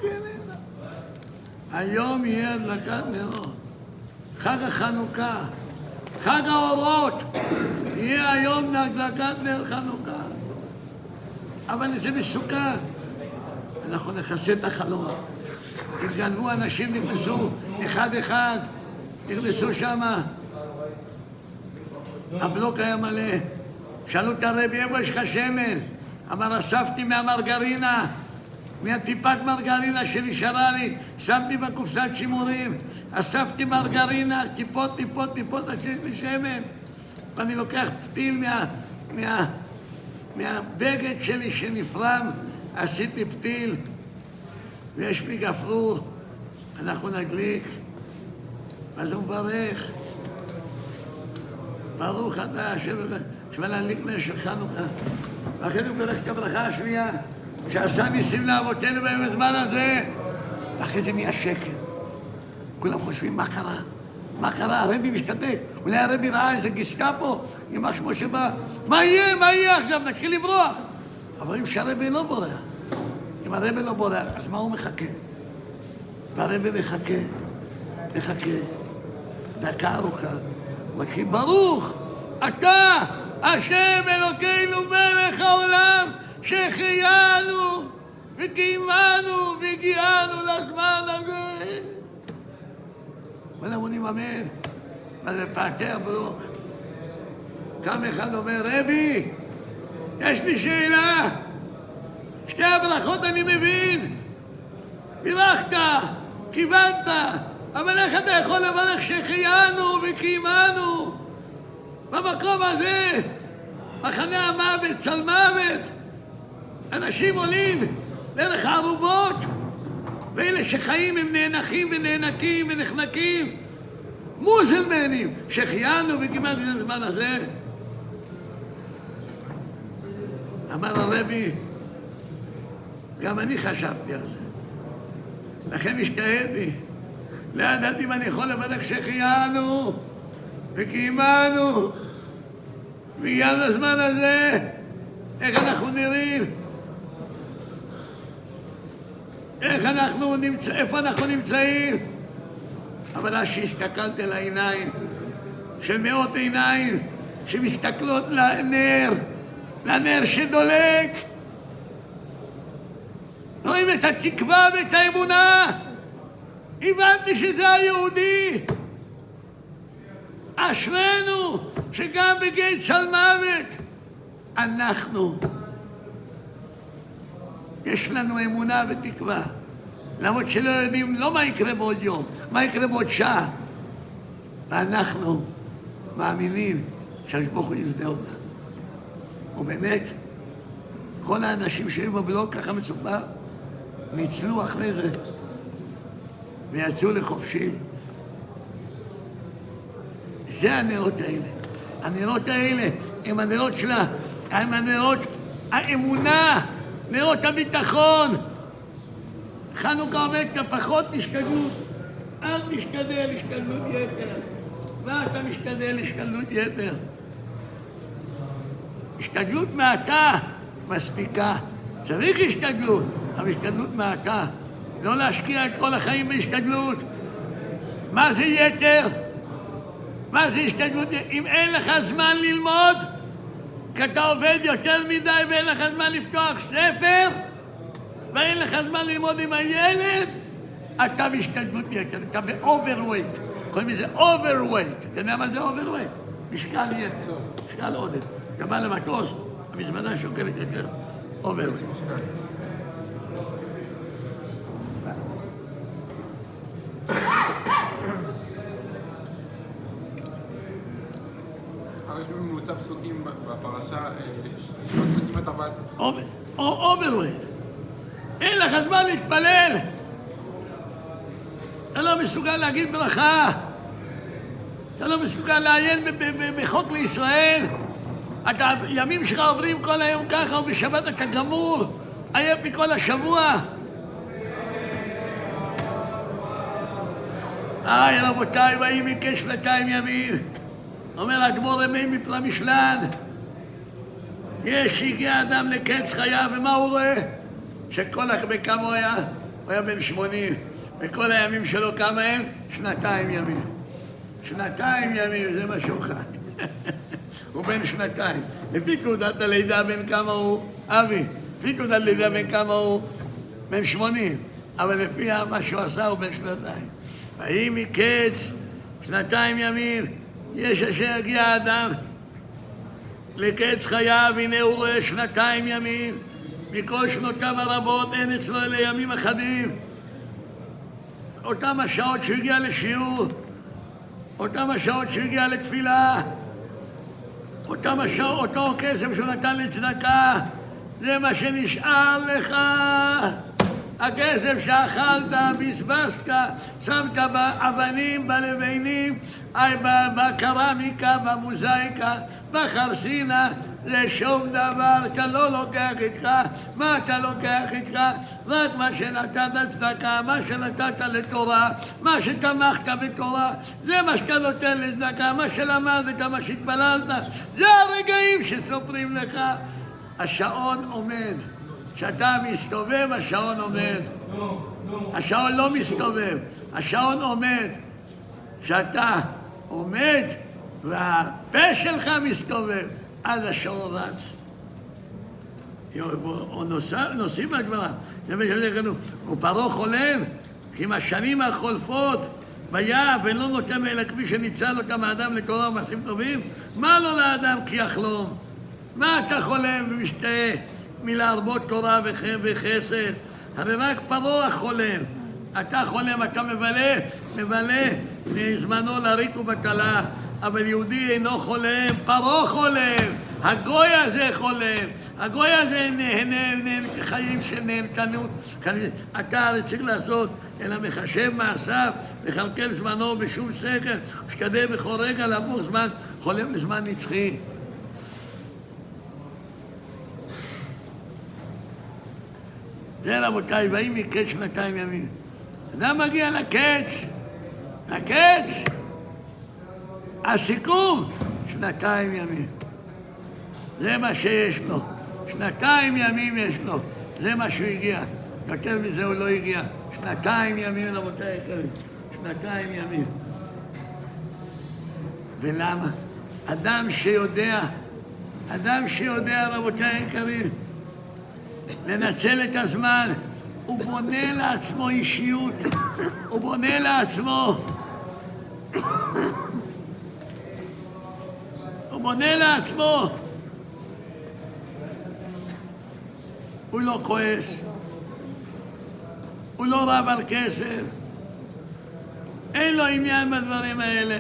כן. היום יהיה הדלקת נרות. חג החנוכה, חג האורות, יהיה היום הדלקת נר חנוכה. אבל זה מסוכן. אנחנו נכסה את החלום. התגנבו אנשים, נכנסו אחד, נכנסו שמה. הבלוק היה מלא. שאלו את הרבי, איפה יש לך שמן? אמר, אספתי מהמרגרינה, מהטיפת מרגרינה שנשארה לי, שמתי בקופסת שימורים, אספתי מרגרינה, טיפות, עשיתי לי שמן. ואני לוקח פתיל מהבגד שלי שנפרם, עשיתי פתיל, ויש לי גפרור, אנחנו נדליק. אז הוא מברך, ברוך אתה השם, להדליק נר של חנוכה. ואחרי הוא מברך את הברכה השנייה, שעשה ניסים לאבותינו בזמן הזה, ואחרי זה נהיה שקר. כולם חושבים, מה קרה? מה קרה? הרבי משתתק. אולי הרבי ראה איזה גסטאפו עם משהו שבא. מה יהיה עכשיו? נתחיל לברוח. אבל אם שהרבי לא בורח, אם הרבי לא בורח, אז מה הוא מחכה? והרבי מחכה. דקה ארוכה. הוא מתחיל, ברוך אתה השם אלוקינו מלך העולם שהחיינו וקיימנו והגיענו לזמן הזה. ולמונים אמן. וזה פאטר ברוך. קם אחד אומר, רבי, יש לי שאלה. שתי הברכות אני מבין. בירכת, כיוונת, אבל איך אתה יכול לברך שהחיינו וקיימנו? במקום הזה, מחנה המוות, צל מוות, אנשים עולים דרך הערובות, ואלה שחיים הם נאנחים ונאנקים ונחנקים, מוזלמנים, שהחיינו וקיימנו בזמן הזה. אמר הרבי, גם אני חשבתי על זה, לכן השתהיתי. לא ידעתי אם אני יכול לברך שהחיינו וקיימנו והגיענו לזמן הזה, איך אנחנו נראים, איפה אנחנו נמצאים. אבל אז שהסתכלתי על העיניים של מאות עיניים שמסתכלות לנר שדולק, רואים את התקווה ואת האמונה, הבנתי שזה היהודי. אשרנו שגם בגיא צל מוות אנחנו, יש לנו אמונה ותקווה, למרות שלא יודעים לא מה יקרה בעוד יום, מה יקרה בעוד שעה, ואנחנו מאמינים שהשבוך הוא יזדה אותה. ובאמת כל האנשים שהיו בבלוק, ככה מסופר, ניצלו אחרי זה ויצאו לחופשי. זה הנרות האלה. הנרות האלה הם הנרות שלה, הם הנרות האמונה, נרות הביטחון. חנוכה אומר, פחות השתדלות, אל תשתדל השתדלות יתר. מה אתה משתדל השתדלות יתר? השתדלות מעטה מספיקה. צריך השתדלות, אבל השתדלות מעטה. לא להשקיע את כל החיים בהשתדלות. מה זה יתר? מה זה השתדלות? אם אין לך זמן ללמוד, כי אתה עובד יותר מדי ואין לך זמן לפתוח ספר, ואין לך זמן ללמוד עם הילד, אתה בהשתדלות יתר, אתה באוברווייט. קוראים לזה אוברווייט. אתה יודע מה זה אוברווייט? משקל יתר, משקל עודף. אתה בא למטוס, המזוודה שוקלת יותר. אוברווייט. יש ממוצע פסוקים בפרשה 13-14. אוברווייט. אין לך זמן להתפלל. אתה לא מסוגל להגיד ברכה. אתה לא מסוגל לעיין בחוק לישראל. הימים שלך עוברים כל היום ככה, ובשבת אתה גמור. עייף מכל השבוע. רבותיי, ויהי מכשנתיים ימים. אומר אדמו"ר ימי מפרמישלן, יש שהגיע אדם לקץ חייו, ומה הוא רואה? שכל בכמה הוא היה? הוא היה בן 80, וכל הימים שלו כמה הם? 2 ימים. 2 ימים, זה מה שהוא חי. הוא בן 2. לפי תעודת הלידה בן כמה הוא? אבי, לפי תעודת הלידה בן כמה הוא? בן 80. אבל לפי מה שהוא עשה הוא בן 2. ויהי מקץ 2 ימים, יש אשר יגיע האדם לקץ חייו, הנה הוא רואה 2 ימים, מכל שנותיו הרבות אין אצלו אלה ימים אחדים. אותם השעות שהוא הגיע לשיעור, אותם השעות שהוא הגיע לתפילה, אותם השעות, אותו כסף שהוא נתן לצדקה, זה מה שנשאר לך. הכסף שאכלת, בזבזת, שמת באבנים, בלבנים, בקרמיקה, במוזאיקה, בחרסינה, זה שום דבר, אתה לא לוקח איתך. מה אתה לוקח איתך? רק מה שנתת לצדקה, מה שנתת לתורה, מה שתמכת בתורה, זה מה שאתה נותן לצדקה, מה שלמדת, מה שהתפללת, זה הרגעים שסופרים לך. השעון עומד. כשאתה מסתובב, השעון עומד. השעון לא מסתובב, השעון עומד. כשאתה עומד והפה שלך מסתובב, אז השעון רץ. נוסיף הגמרא, זה מה שלנו, ופרעה חולם, כי עם השנים החולפות, ויה ולא נותן אלא כפי שניצל אותם האדם לתורה ומעשים טובים, מה לו לאדם כי יחלום? מה אתה חולם ומשתאה מלהרבות תורה וחסד? הרי רק פרעה חולם. אתה חולם, אתה מבלה זמנו לריק ובטלה, אבל יהודי אינו חולם, פרעה חולם. הגוי הזה חולם, הגוי הזה נהנה חיים של נהנתנות. אתה הרי צריך לעשות, אלא מחשב מעשיו, לכלכל זמנו בשום שכל, ושתדע בכל רגע לעבור זמן, חולם בזמן נצחי. זה רבותיי, ויהי מקץ 2 ימים. אדם מגיע לקץ, הסיכום, 2 ימים. זה מה שיש לו. 2 ימים יש לו. זה מה שהוא הגיע. יותר מזה הוא לא הגיע. 2 ימים, רבותיי היקרים. 2 ימים. ולמה? אדם שיודע, רבותיי היקרים, לנצל את הזמן, הוא בונה לעצמו אישיות, הוא בונה לעצמו. הוא לא כועס, הוא לא רב על כסף, אין לו עניין בדברים האלה.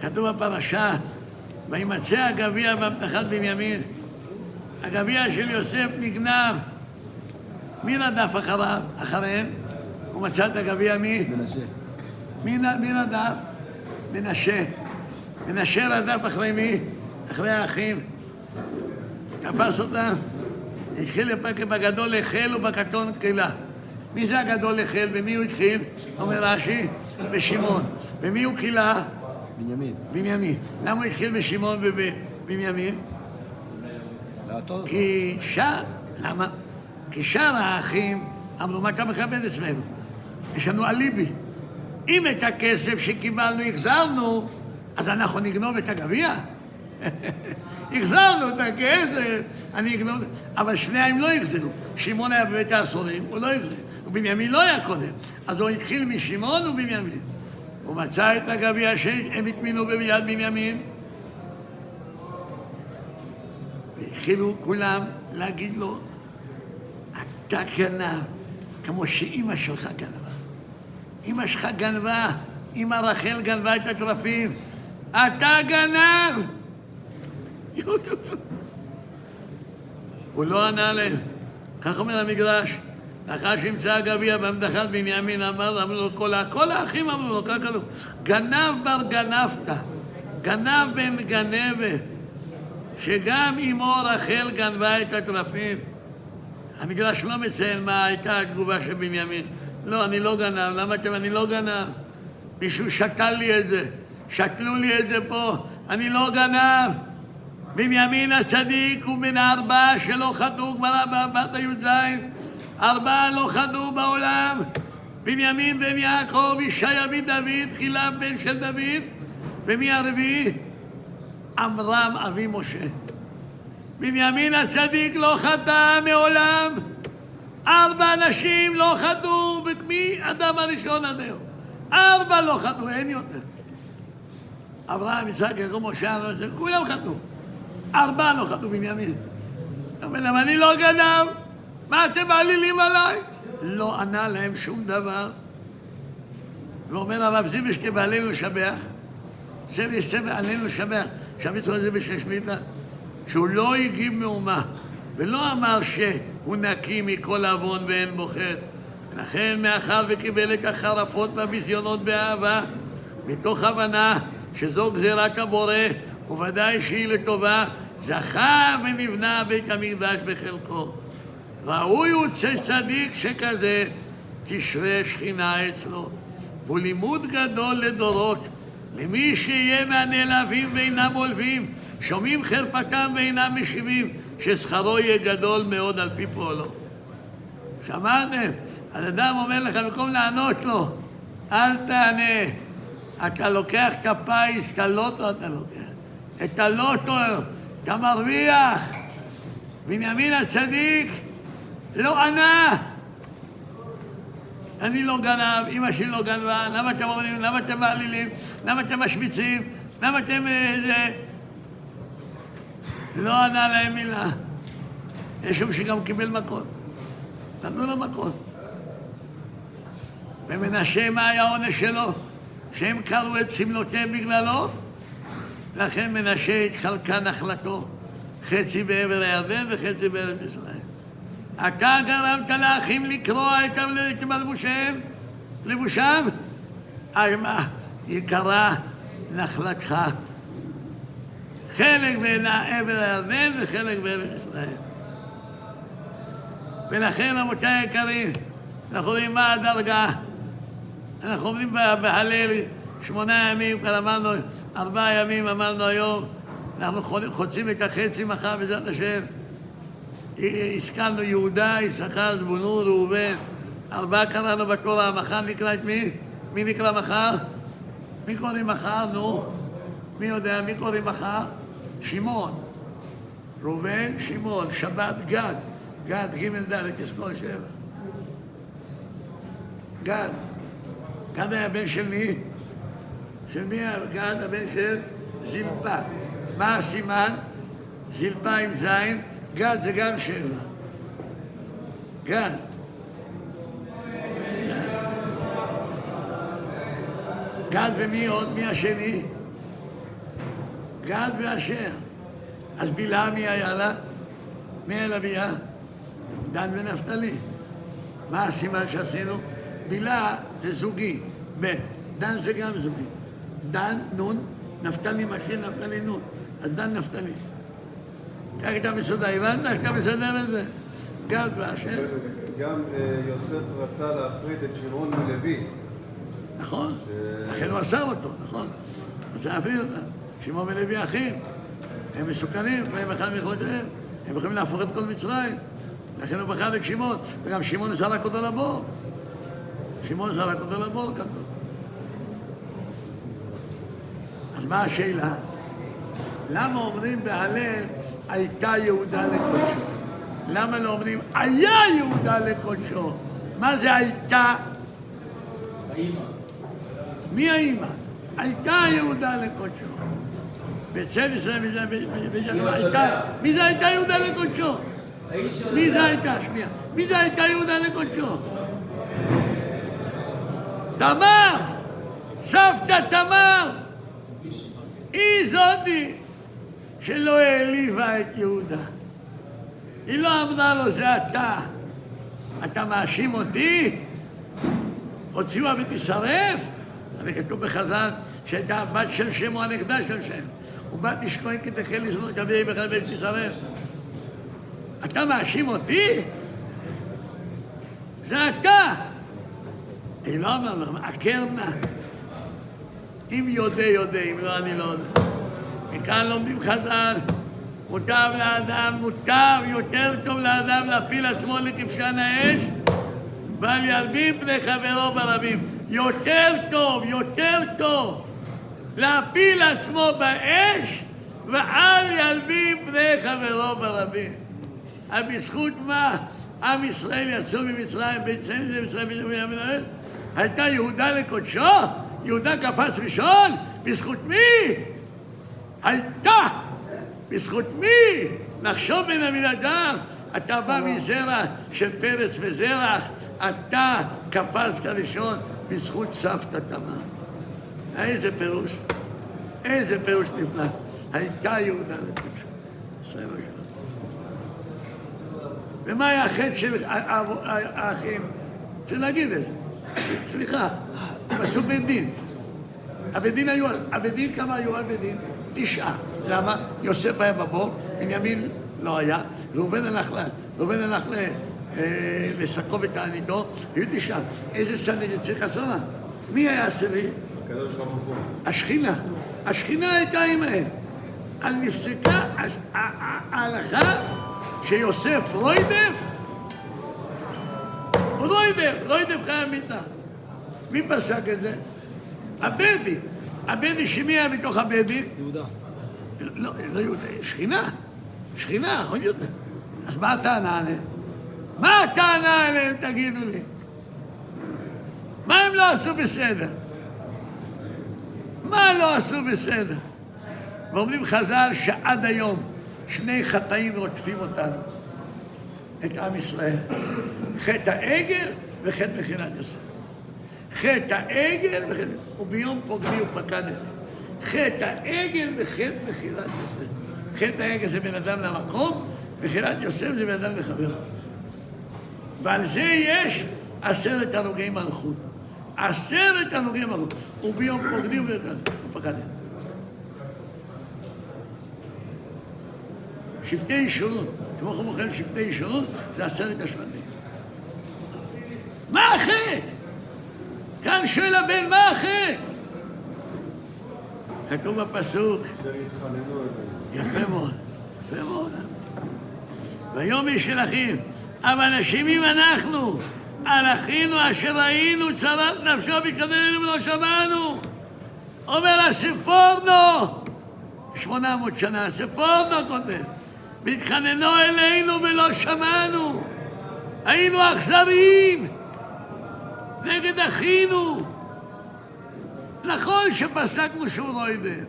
כתוב בפרשה, וימצא הגביע באמתחת בנימין. הגביע של יוסף נגנב. מי רדף אחריהם? הוא מצא את הגביע מי? מי רדף? מנשה רדף אחרי מי? אחרי האחים. תפס אותם. התחיל בגדול לחל ובקטון קהילה. מי זה הגדול לחל? במי הוא התחיל? אומר רש"י, בשמעון. במי הוא קהילה? בנימין. למה הוא התחיל בשמעון ובבנימין? למה? כי שאר האחים אמרו, מה אתה מכבד אצלנו? יש לנו אליבי. אם את הכסף שקיבלנו החזרנו, אז אנחנו נגנוב את הגביע. החזרנו את הכסף, אני אגנוב... אבל שניהם לא החזרו. שמעון היה בבית העשורים, הוא לא החזר. ובנימין לא היה קודם. אז הוא התחיל משמעון ובנימין. הוא מצא את הגביע שהם התמינו ביד בנימין. והתחילו כולם להגיד לו, אתה גנב, כמו שאמא שלך גנבה. אמא שלך גנבה, אמא רחל גנבה את התרפים. אתה גנב! הוא לא ענה להם. כך אומר המדרש. לאחר שימצא הגביע באמתחת בנימין, אמרו לו, כל האחים אמרו לו, כך כתוב, גנב בר גנבת, גנב בן גנבת, שגם אמו רחל גנבה את התרפים. המדרש לא מציין מה הייתה התגובה של בנימין. לא, אני לא גנב. למה אתם? אני לא גנב. מישהו שתל לי את זה. שתלו לי את זה פה. אני לא גנב. בנימין הצדיק הוא מן 4 שלא חטאו, גמרא בבת י"ז. 4 לא חדלו בעולם, בנימין בן יעקב, ישעיה בן דוד, חילה בן של דוד, ומי הרביעי? עמרם אבי משה. בנימין הצדיק לא חטא מעולם, 4 אנשים לא חטאו, מאדם הראשון עד היום. 4 לא חטאו, אין יותר. אברהם, יצחק, יעקב, משה, כולם חטאו. 4 לא חטאו, בנימין. אבל למה אני לא גנב? מה אתם מעלילים עליי? לא ענה להם שום דבר. ואומר הרב זיבשטיין בעלינו לשבח, עלינו לשבח, שהמצווה הזה בשש שליטה, שהוא לא הגיב מאומה, ולא אמר שהוא נקי מכל עוון ואין בו חטא. לכן מאחר וקיבל את החרפות והביזיונות באהבה, מתוך הבנה שזו גזירת הבורא, וודאי שהיא לטובה, זכה ונבנה בית המקדש בחלקו. ראוי הוא צדיק שכזה, תשרה שכינה אצלו. והוא לימוד גדול לדורות, למי שיהיה מהנעלבים ואינם עולבים, שומעים חרפתם ואינם משיבים, ששכרו יהיה גדול מאוד על פי פועלו. שמעתם? אז אדם אומר לך, במקום לענות לו, אל תענה. אתה לוקח את הפיס, את הלוטו אתה לוקח. את הלוטו אתה מרוויח. בנימין הצדיק לא ענה. אני לא גנב, אמא שלי לא גנבה, למה אתם אומרים, למה אתם מעלילים, למה אתם משמיצים, למה אתם לא ענה להם מילה. יש שם שגם קיבל מכות. נתנו לו מכות. ומנשה, מה היה העונש שלו? שהם קראו את סמלותיהם בגללו, לכן מנשה התחלקה נחלתו, חצי בעבר הירדן וחצי בארץ ישראל. אתה גרמת לאחים לקרוע את מלבושיהם, לבושם, מה? יקרה נחלתך, חלק בעבר הירדן וחלק בארץ ישראל. ולכן רבותי היקרים, אנחנו רואים מה הדרגה. אנחנו אומרים בהלל 8 ימים, כבר אמרנו 4 ימים, אמרנו היום, אנחנו חוצים את החצי מחר בעזרת השם. הזכרנו יהודה, יששכר, זבולון, ראובן, 4 קראנו בתורה. מחר נקרא את מי? מי נקרא מחר? מי קוראים מחר? נו, מי יודע? מי קוראים מחר? שמעון. ראובן, שמעון, שבת, גד. גד, ג' ד', תזכור 7. גד. גד היה בן של מי? של מי היה גד? הבן של זלפה. מה הסימן? זלפה עם זין, גד זה גם 7. גד. גד ומי עוד? מי השני? גד ואשר. אז בלעה מי היה לה? מי היה לה בלעה? דן ונפתלי. מה הסימן שעשינו? בלעה זה זוגי, ב', דן זה גם זוגי. דן, נון, נפתלי מתחיל, נפתלי נון. אז דן נפתלי. כך אתה מסודר, הבנת? איך אתה מסדר את זה? גד ואשר. גם יוסף רצה להפריד את שמעון מלוי. נכון, לכן הוא אסר אותו, נכון. אז להפריד אותם. שמעון ולוי אחים, הם מסוכנים, והם אחד מיכולותיהם. הם יכולים להפוך את כל מצרים. לכן הוא בחר את שמעון, וגם שמעון זרק אותו לבור. שמעון זרק אותו לבור כתוב. אז מה השאלה? למה אומרים בהלל הייתה יהודה לקודשו? למה לא אומרים היה יהודה לקודשו? מה זה הייתה? האמא. מי האמא? הייתה יהודה לקודשו. בצל ישראל, מי זה הייתה יהודה לקודשו? מי זה הייתה? שנייה. מי זה הייתה יהודה לקודשו? תמר! סבתא תמר! היא זאתי שלא העליבה את יהודה. היא לא אמרה לו, זה אתה. אתה מאשים אותי? הוציאו ותשרף? הרי כתוב בחז"ל שהייתה הבת של שם או הנכדה של שם. ובת נשכון כי תחל לזנות כבי בכלל ותשרף. אתה מאשים אותי? זה אתה. היא לא אמרה לו, עקר נא. אם יודע, יודע, אם לא, אני לא יודע. וכאן לומדים חז"ל, מוטב לאדם, מוטב, יותר טוב לאדם להפיל עצמו לכבשן האש, ואל ילבין פני חברו ברבים. יותר טוב להפיל עצמו באש, ואל ילבין פני חברו ברבים. אבל בזכות מה עם ישראל יצאו ממצרים, ביציאים למצרים בין הארץ? הייתה יהודה לקודשו? יהודה קפץ ראשון? בזכות מי? הייתה! בזכות מי? נחשוב בין המן אדם, אתה בא מזרע של פרץ וזרח, אתה קפצת ראשון בזכות סבתא תמר. איזה פירוש? איזה פירוש נפלא. הייתה יהודה לקודשו. ישראל שלנו. ומה היה החטא של האחים? צריך להגיד את זה. סליחה, הם עשו בית דין. הבית דין כמה היו הבית דין? 9. למה? יוסף היה בבור, בנימין לא היה, ראובן הלך לסקו ותעניתו, היו 9. איזה סנהדרין צריך 10? מי היה עשירי? הקדוש ברוך הוא. השכינה הייתה עמהם. אז נפסקה ההלכה שיוסף רוידף חייב מיתה. מי פסק את זה? הבדי שמי היה בתוך הבדי? יהודה. לא יהודה, שכינה, עוד יותר. אז מה הטענה עליהם? מה הטענה עליהם, תגידו לי? מה הם לא עשו בסדר? מה לא עשו בסדר? ואומרים חז"ל שעד היום 2 חטאים רודפים אותנו, את עם ישראל. חטא העגל וחטא מכירת יוסף. חטא העגל וביום פוגעי ופקדת. חטא העגל וחטא מכירת יוסף. חטא העגל זה בן אדם למקום, מכירת יוסף זה בן אדם לחבר. ועל זה יש 10 הרוגי מלכות. 10 הרוגי מלכות. וביום פוגעי ופקדת. שבטי ישורון, כמו חמוכן שבטי ישורון, זה 10 השבטים. מה החטא? כאן שואל הבן, מה החטא? כתוב בפסוק. יפה מאוד. ויאמר של אחים, אבל אשמים אנחנו, על אחינו אשר ראינו צרת נפשו בקדננו ולא שמענו. אומר הספורנו, 800 שנה, הספורנו כותב, והתחננו אלינו ולא שמענו. היינו אכזריים נגד אחינו. נכון שפסקנו שהוא רוידם,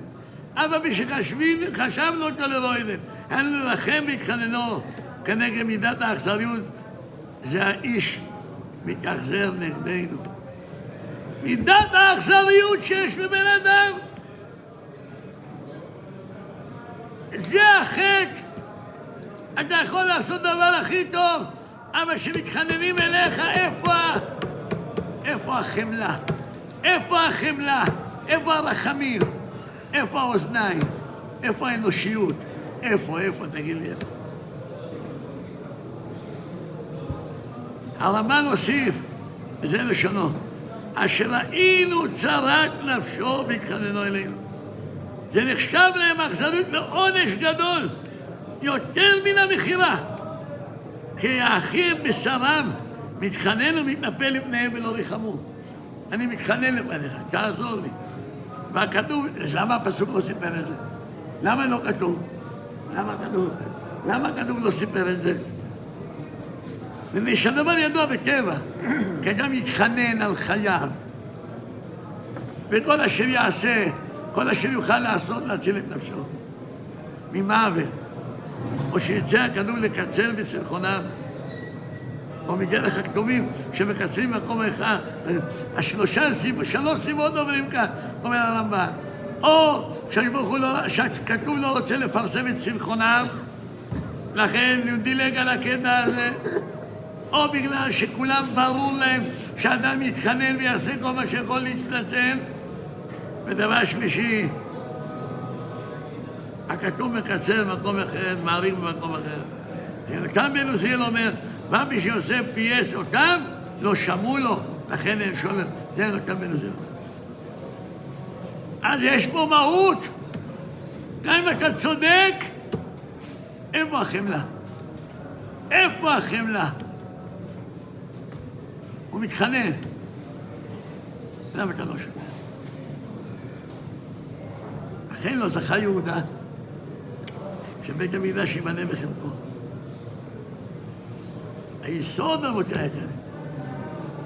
אבל כשחשבנו אותו לרוידם, היה לנו לכם והתחננו כנגד מידת האכזריות. זה האיש מתאכזר נגדנו. מידת האכזריות שיש לבן אדם, זה החטא. אתה יכול לעשות דבר הכי טוב, אבל כשמתחננים אליך, איפה החמלה? איפה החמלה? איפה הרחמים? איפה האוזניים? איפה האנושיות? איפה? תגיד לי איפה. הרמב"ן הוסיף, וזה לשונו, אשר ראינו צרת נפשו והתחננו אלינו. זה נחשב להם אכזריות ועונש גדול, יותר מן המכירה. כי האחים בשרם מתחנן ומתנפל לפניהם ולא ריחמו. אני מתחנן לפניך, תעזור לי. והכתוב, למה הפסוק לא סיפר את זה? למה לא כתוב? למה הכתוב לא סיפר את זה? ושהדבר ידוע בטבע, כי אדם יתחנן על חייו, וכל אשר יעשה, כל אשר יוכל לעשות, להציל את נפשו ממוות, או שיצא הכתוב לקצר בסלחונם, או מדרך הכתובים שמקצרים מקום אחד. 3 סיבות אומרים כאן, אומר הרמב"ן, או שהכתוב לא רוצה לפרסם את סלחונם, לכן הוא דילג על הקטע הזה, או בגלל שכולם ברור להם שאדם יתחנן ויעשה כל מה שיכול להתנצל. ודבר שלישי, הכתוב מקצר במקום אחר, מעריך במקום אחר. כאן בן עוזיאל אומר, מה מי שיוסף פייס אותם, לא שמעו לו, לכן אין שומר. זה כאן בן עוזיאל. אז יש פה מהות. גם אם אתה צודק, איפה החמלה? איפה החמלה? הוא מתחנן. למה אתה לא שומע? אכן לא זכה יהודה שבית המקדש ייבנה בחלקו. היסוד רבותי היקרים.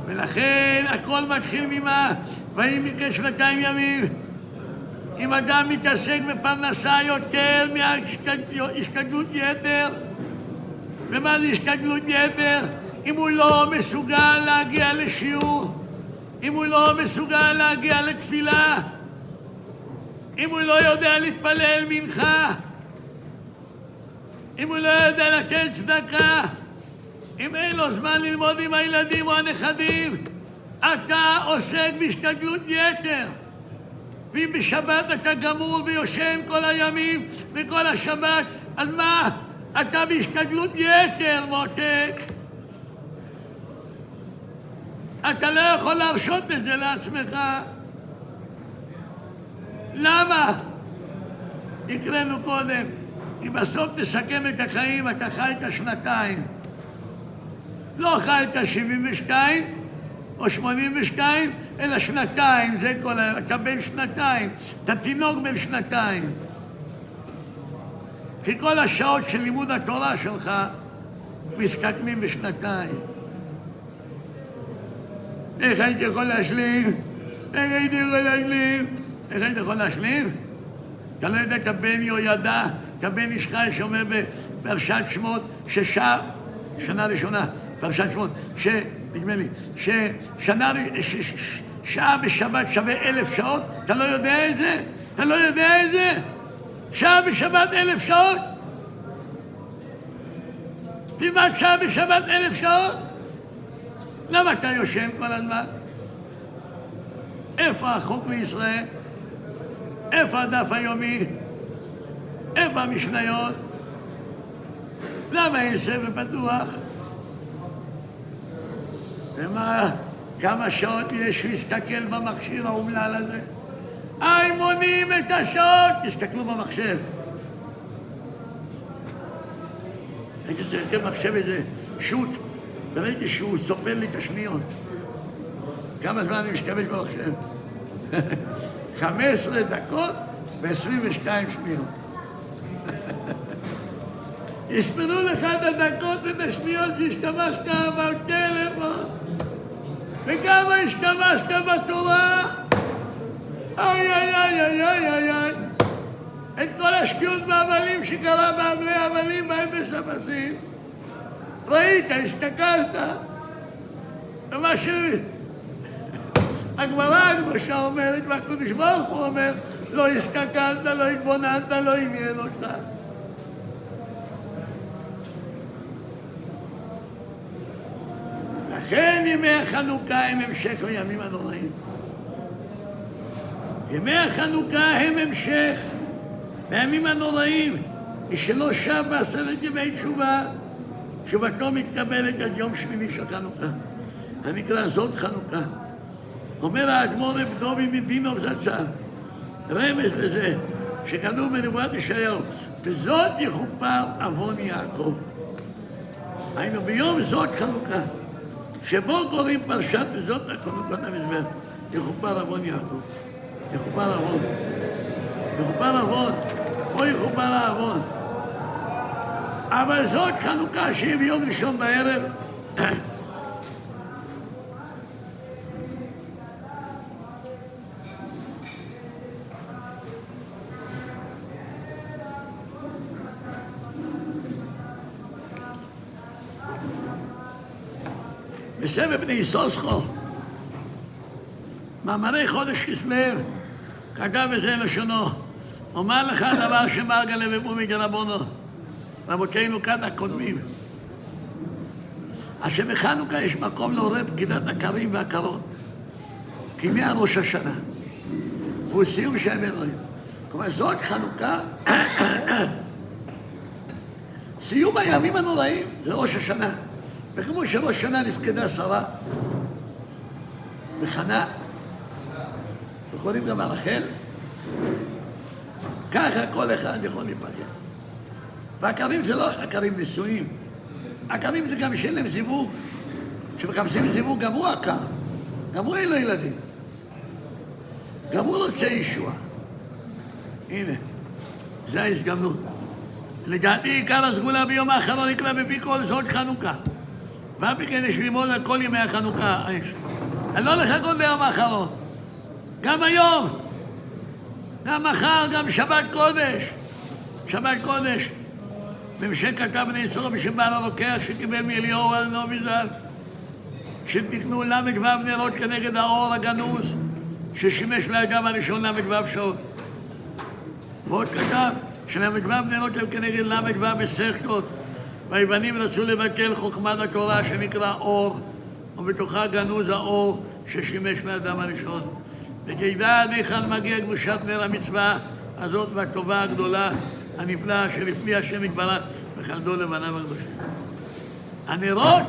ולכן הכל מתחיל ממה? ויהי כ2 ימים. אם אדם מתעסק בפרנסה יותר מהשתדלות יתר, ומה זה השתדלות יתר? אם הוא לא מסוגל להגיע לשיעור, אם הוא לא מסוגל להגיע לתפילה, אם הוא לא יודע להתפלל מנחה, אם הוא לא יודע לתת צדקה, אם אין לו זמן ללמוד עם הילדים או הנכדים, אתה עוסק בהשתדלות יתר. ואם בשבת אתה גמור ויושן כל הימים וכל השבת, אז מה? אתה בהשתדלות יתר, מותק. אתה לא יכול להרשות את זה לעצמך. למה? הקראנו קודם, אם בסוף תסכם את החיים, אתה חי את 2. לא חי את 72 או 82, אלא 2, זה כל ה... אתה בן 2, אתה תינוק בן 2. כי כל השעות של לימוד התורה שלך מסתכמים ב2. איך הייתי יכול להשלים? איך הייתי יכול להשלים? אתה לא יודע את הבן יהוידע, את הבן איש חי שאומר בפרשת שמות, שנה ראשונה, פרשת שמות, נדמה לי, שעה בשבת שווה 1,000 שעות, אתה לא יודע את זה? אתה לא יודע את זה? שעה בשבת 1,000 שעות? תלמד שעה בשבת 1,000 שעות? למה אתה יושן כל הזמן? איפה החוק לישראל? איפה הדף היומי? איפה המשניות? למה אין ספר פתוח? ומה, כמה שעות יש להסתכל במכשיר האומלל הזה? מונים את השעות, תסתכלו במחשב. הייתי צריך במחשב איזה שוט, וראיתי שהוא סופר לי את השניות. כמה זמן אני משתמש במחשב? 15 דקות ו22 שניות. יספרו לך את הדקות ואת השניות שהשתמשת בטלפון. וכמה השתמשת בתורה? איי, איי, איי, איי, איי, איי. את כל השטויות והבלים שקרה באבלי הבלים באפס אפסים. ראית, הסתכלת. ומה הגמרא הקדושה אומרת, והקדוש ברוך הוא אומר, לא הסתכלת, לא התבוננת, לא עניין אותך. לכן ימי החנוכה הם המשך לימים הנוראים. ימי החנוכה הם המשך לימים הנוראים. מי שלא שב בעשרת ימי תשובה, תשובתו מתקבלת עד יום שמיני של חנוכה. הנקרא זאת חנוכה. אומר האדמו"ר רב דובי מווינוב זצ"ל, רמז לזה שכתוב בנבואת ישעיהו, בזאת יכופר עוון יעקב. היינו ביום זאת חנוכה, שבו קוראים פרשת בזאת חנוכת המזבח, יכופר עוון יעקב. יכופר עוון. יכופר עוון. או יכופר העוון. אבל זאת חנוכה שהיא ביום ראשון בערב. בסבב בני סוסחו, מאמרי חודש כסלו, כתב בזה לשונו, אומר לך דבר שמרגלה ובומי דרבונו, רבותינו כאן הקודמים, אשר בחנוכה יש מקום לעורר פקידת הקרים והקרות, כי מהראש השנה, והוא סיום שהם אלוהים. כלומר, זאת חנוכה, סיום הימים הנוראים, זה ראש השנה. וכמו שראש שנה נפקדה שרה וחנה, וקוראים גם רחל, ככה כל אחד יכול להיפגע. והכרים זה לא הכרים נשואים. הכרים זה גם שאין להם זיווג. כשמחפשים זיווג גם הוא עקר. גם הוא אין לו ילדים. גם הוא רוצה ישוע. הנה, זה ההזדמנות. לדעתי עיקר הסגולה ביום האחרון נקרא בפי כל זאת חנוכה. ואף מכן יש ללמוד על כל ימי החנוכה. אני לא לחכות ביום האחרון. גם היום, גם מחר, גם שבת קודש. שבת קודש. במשך כתב בני סורר בשם בעל הרוקח שקיבל מאליהו הנובי ז"ל, שתקנו ל"ו נרות כנגד האור הגנוז ששימש לאדם הראשון ל"ו שעות. ועוד כתב של"ו נרות הם כנגד ל"ו בסכתות, והיוונים רצו לבטל חוכמת התורה שנקרא אור, ובתוכה גנוז האור ששימש לאדם הראשון. ותדע היכן מגיע קדושת נר המצווה הזאת והטובה הגדולה הנפלאה שלפני השם יתברך וחסדו לבניו הקדושים. הנרות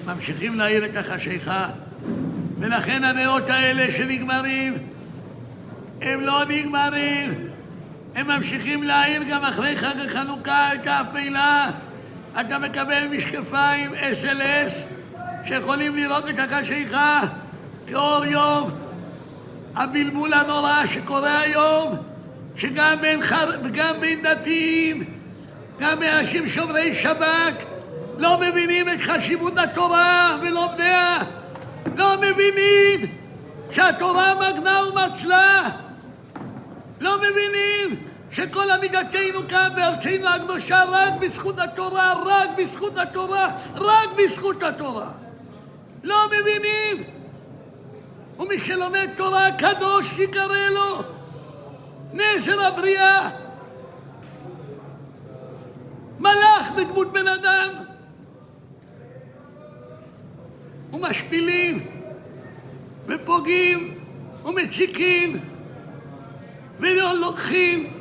ממשיכים להאיר את החשיכה, ולכן הנרות האלה שנגמרים הם לא נגמרים, הם ממשיכים להאיר גם אחרי חג החנוכה את האפלה. אתה מקבל משקפיים SLS שיכולים לראות את החשיכה כאור יום. הבלבול הנורא שקורה היום, שגם בין דתיים, גם בין אנשים שומרי שבת, לא מבינים את חשיבות התורה ולומדיה. לא מבינים שהתורה מגנה ומצלה. לא מבינים שכל עמידתנו כאן בארצנו הקדושה רק בזכות התורה, רק בזכות התורה, רק בזכות התורה. לא מבינים. ומי שלומד תורה קדוש יקרא לו נזר הבריאה, מלאך בדמות בן אדם. ומשפילים ופוגעים ומציקים ולא לוקחים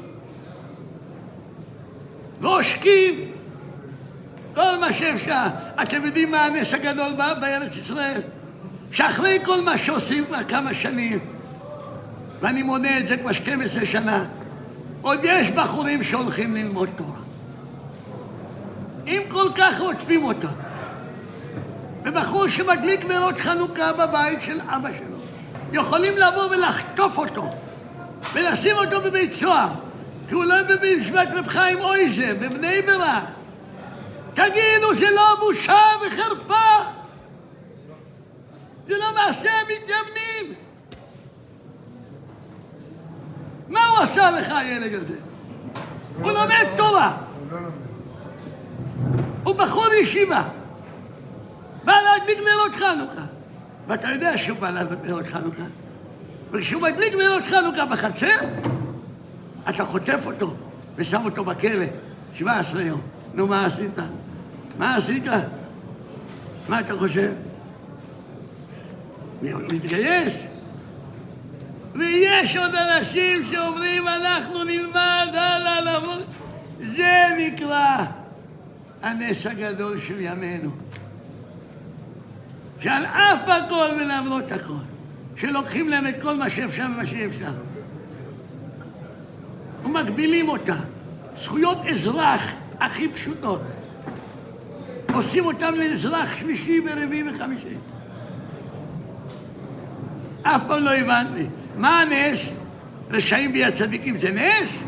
ועושקים כל מה שאפשר. אתם יודעים מה הנס הגדול בארץ ישראל? שאחרי כל מה שעושים כבר כמה שנים, ואני מונה את זה כבר 12 שנה, עוד יש בחורים שהולכים ללמוד תורה. אם כל כך רודפים אותו. ובחור שמדליק נרות חנוכה בבית של אבא שלו, יכולים לבוא ולחטוף אותו ולשים אותו בבית סוהר, כי הוא לא בישיבת רב חיים אויזר בבני ברק. תגידו, זה לא בושה וחרפה? זה לא מעשה המתייוונים? מה הוא עשה לך, הילד הזה? הוא לומד תורה. הוא בחור ישיבה. בא להדליק נרות חנוכה. ואתה יודע שהוא בא להדליק נרות חנוכה. וכשהוא מדליק נרות חנוכה בחצר, אתה חוטף אותו ושם אותו בכלא 17 יום. נו, מה עשית? מה עשית? מה אתה חושב? הוא מתגייס. ויש עוד אנשים שאומרים, אנחנו נלמד הלאה לבוא. זה נקרא הנס הגדול של ימינו. שעל אף הכל ולמרות הכל, שלוקחים להם את כל מה שאפשר ומה שאפשר. ומגבילים אותה. זכויות אזרח הכי פשוטות. עושים אותם לאזרח שלישי ורביעי וחמישי. אף פעם לא הבנתי. מה הנס? רשעים ביד צדיקים זה נס?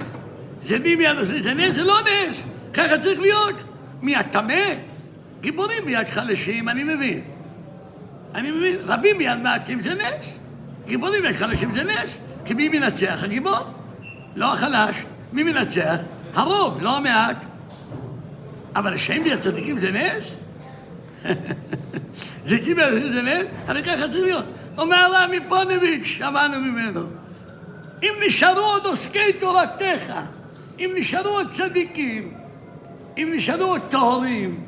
זדים ביד עושים זה נס? זה לא נס. ככה צריך להיות. מי הטמא? גיבורים ביד חלשים, אני מבין. רבים ביד מעטים זה נס. גיבורים ביד חלשים זה נס. כי מי מנצח? הגיבור. לא החלש. מי מנצח? הרוב, לא המעט. אבל רשעים ביד צדיקים זה נס? זדים ביד עושים זה נס? הרי ככה צריך להיות. אומר רמי פונביץ', שמענו ממנו. אם נשארו עוד עוסקי תורתך, אם נשארו עוד צדיקים, אם נשארו עוד טהורים,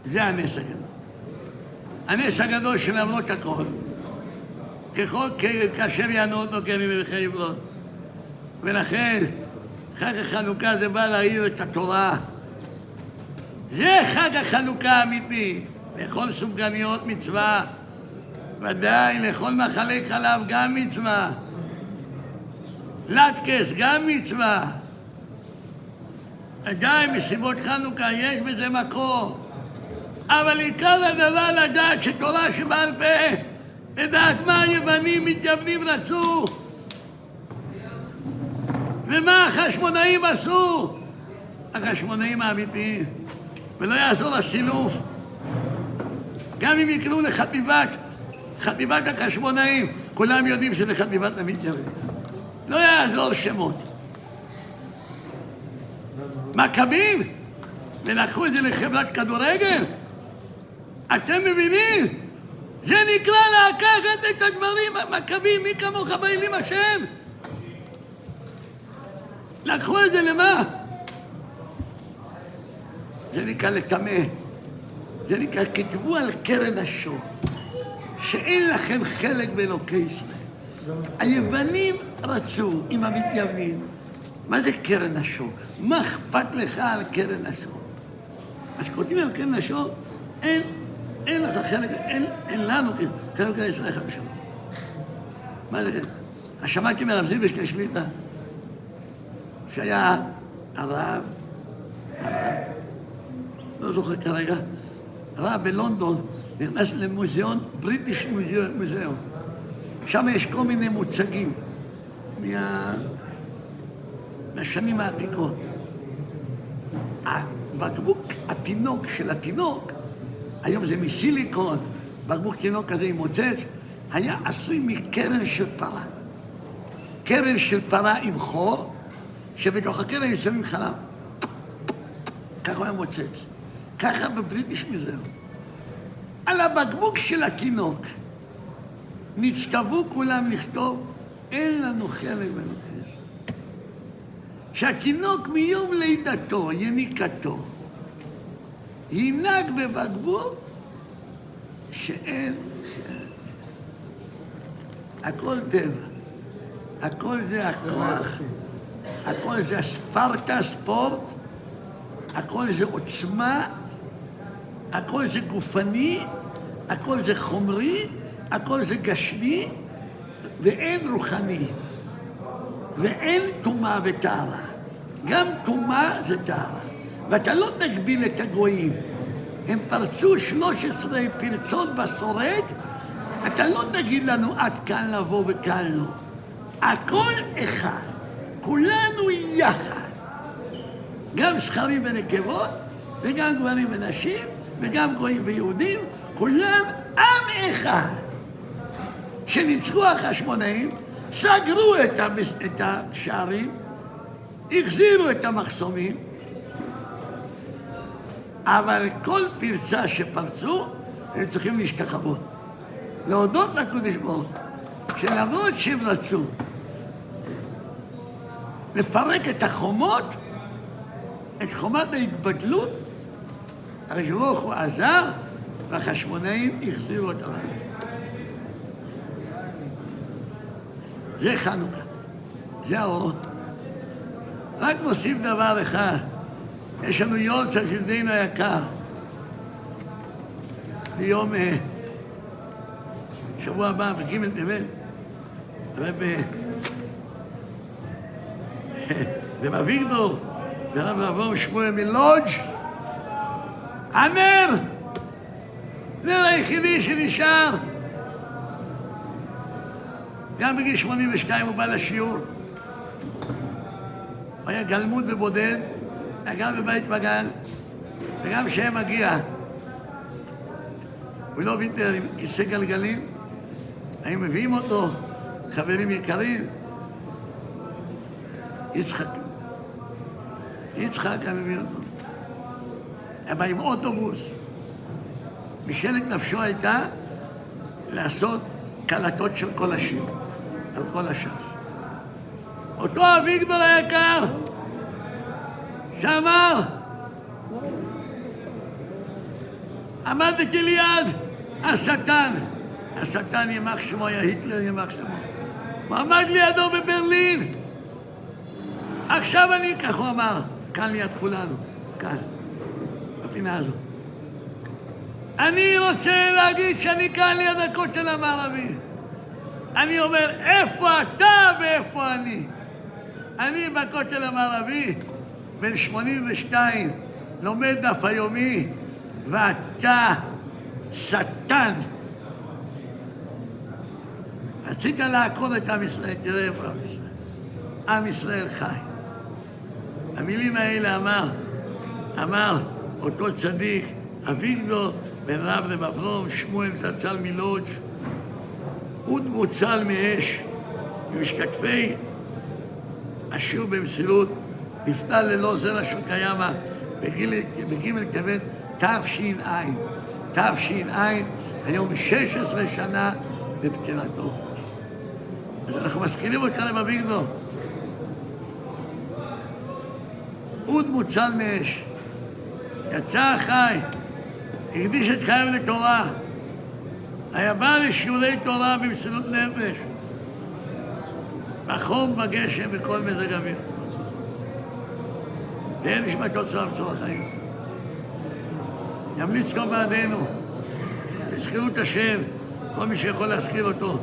זה הנס הגדול. הנס הגדול של למרות הכל. כאשר יענו אותו כן מלכי עברון. ולכן, חג החנוכה זה בא להאיר את התורה. זה חג החנוכה האמיתי. לאכול סופגניות מצווה. ודאי, לאכול מאכלי חלב גם מצווה. לטקס גם מצווה. עדיין מסיבות חנוכה יש בזה מקור. אבל עיקר הדבר לדעת שתורה שבעל פה, לדעת מה היוונים מתייוונים רצו ומה החשמונאים עשו. החשמונאים האמיתיים, ולא יעזור הסילוף. גם אם יקראו לחטיבת החשמונאים, כולם יודעים שזה חטיבת המתייוונים. לא יעזור שמות. מכבים? ולקחו את זה לחברת כדורגל? אתם מבינים? זה נקרא לקחת את הדברים, מכבים, מי כמוך באלים השם? לקחו את זה למה? זה נקרא לטמא. זה נקרא, כתבו על קרן השור, שאין לכם חלק באלוקי ישראל. היוונים רצו עם המתייוונים. מה זה קרן השור? מה אכפת לך על קרן השור? אז כותבים על קרן השור, אין לך חלק, אין לנו חלק ישראל אחד בשלום. מה זה? שמעתי מרב זילברשטיין שליט"א, שהיה הרב, לא זוכר כרגע, רב בלונדון, נכנס למוזיאון, בריטיש מוזיאון. שם יש כל מיני מוצגים מהשנים העתיקות. בקבוק התינוק של התינוק, היום זה מסיליקון, בקבוק תינוק כזה עם מוצץ, היה עשוי מקרן של פרה. קרן של פרה עם חור, שבתוך הקרן שמים חלב. ככה היה מוצץ. ככה בבריטיש מוזיאון. על הבקבוק של התינוק נצטוו כולם לכתוב, אין לנו חלק בנוקס. שהתינוק מיום לידתו, יניקתו, ינהג בבקבוק שאין חלק. הכל טבע, הכל זה הכוח, הכל זה הספרטה, ספורט, הכל זה עוצמה, הכל זה גופני, הכל זה חומרי, הכל זה גשמי, ואין רוחני, ואין טומאה וטהרה. גם טומאה זה טהרה. ואתה לא תגביל את הגויים. הם פרצו 13 פרצות בשורד, אתה לא תגיד לנו עד כאן לבוא וכאן לא. הכל אחד, כולנו יחד. גם זכרים ונקבות, וגם גברים ונשים, וגם גויים ויהודים, כולם עם אחד. שניצחו החשמונאים, סגרו את השערים, החזירו את המחסומים, אבל כל פרצה שפרצו, הם צריכים להשתחוות. להודות לקדוש ברוך הוא, שלמרות שהם רצו לפרק את החומות, את חומת ההתבדלות, הקדוש ברוך הוא עזר, והחשמונאים החזירו את הרעים. זה חנוכה, זה האורות. רק נוסיף דבר אחד, יש לנו יורצייט של זינו היקר. ביום שבוע הבא, בג' טבת, רב אביגדור ורב אברהם שמואל מלודג' הנר, נר היחידי שנשאר. גם בגיל 82 הוא בא לשיעור. הוא היה גלמוד ובודד, היה גם בבית וגן, וגם כשהיה מגיע, הוא לא ויתר עם כיסא גלגלים, היו מביאים אותו, חברים יקרים, יצחק היה מביא אותו. היה בא עם אוטובוס. משאלת נפשו הייתה לעשות קלטות של כל השיר, על כל הש"ס. אותו אביגדור היקר, שאמר, עמדתי ליד השטן ימח שמו, היה היטלר ימח שמו. הוא עמד לידו בברלין. עכשיו אני, כך הוא אמר, כאן ליד כולנו, כאן, בפינה הזו. אני רוצה להגיד שאני כאן ליד הכותל המערבי. אני אומר, איפה אתה ואיפה אני? אני בכותל המערבי, בן 82, לומד דף היומי, ואתה שטן. רצית לעקור את עם ישראל, תראה איפה עם ישראל. עם ישראל חי. המילים האלה אמר אותו צדיק, אביגדור בן רב לבבלום, שמואל זצ"ל מלודג', אוד מוצל מאש, ממשתתפי השיר במסירות, נפטר ללא זרע שום קיימא, בג' טבת תש"ע, היום 16 שנה לפטירתו. אז אנחנו מזכירים אותך לרב אביגדור. אוד מוצל מאש, יצא חי, הקדיש את חייו לתורה, היה בא לשיעורי תורה במסירות נפש, בחום, בגשם, בכל מזג אוויר. תהיה נשמתו צורה בצור החיים. ימליץ כל בעדנו, הזכירו את השם, כל מי שיכול להזכיר אותו.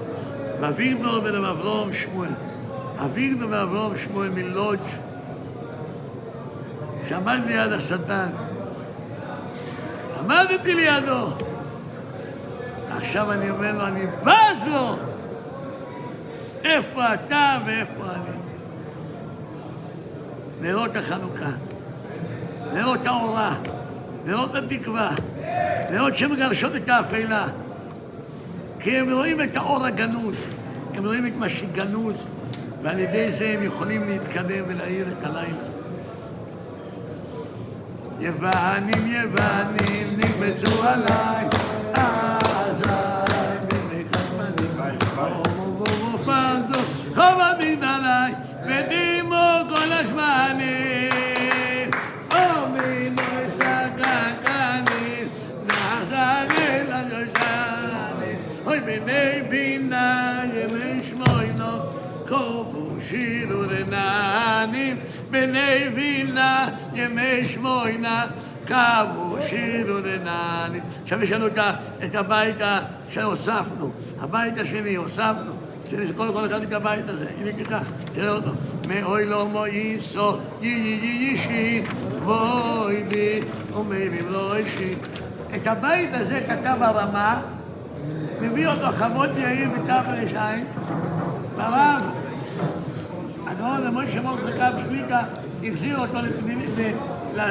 ואביגדור בן אברהם שמואל, אביגדור בן אברהם שמואל מלודג', שעמד ליד השטן. עמדתי לידו. עכשיו אני אומר לו, אני בז לו. איפה אתה ואיפה אני? לראות החנוכה, לראות האורה, לראות התקווה, לראות שמגרשות את האפלה. כי הם רואים את האור הגנוז, הם רואים את מה שגנוז, ועל ידי זה הם יכולים להתקדם ולהאיר את הלילה. יוונים, יוונים, נקבצו עליי, אזי בני חשמנים, חומו פנזו, חומה מגדלי, ודימו כל השמנים, ומינו סקקנים, נחזני לשושנים, אוי בני בינה ימי שמוינו, קופו שירו רננים, בני בינה ימי שמוינה, קבו שירו רננים. עכשיו יש לנו את הבית שהוספנו, הבית השני הוספנו, שנזכור כל אחד את הבית הזה. הנה ככה, תראה אותו. מאוי לא מויסו ישי, בואי בי אומרים לא אישי. את הבית הזה כתב הרמה, מביא אותו חוות יאיר בתר"ע, ברב הגאון למשה מרדכי שליט"א החזיר אותו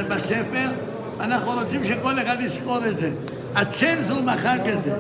בספר, ואנחנו רוצים שכל אחד יזכור את זה. הצנזור מחק את זה.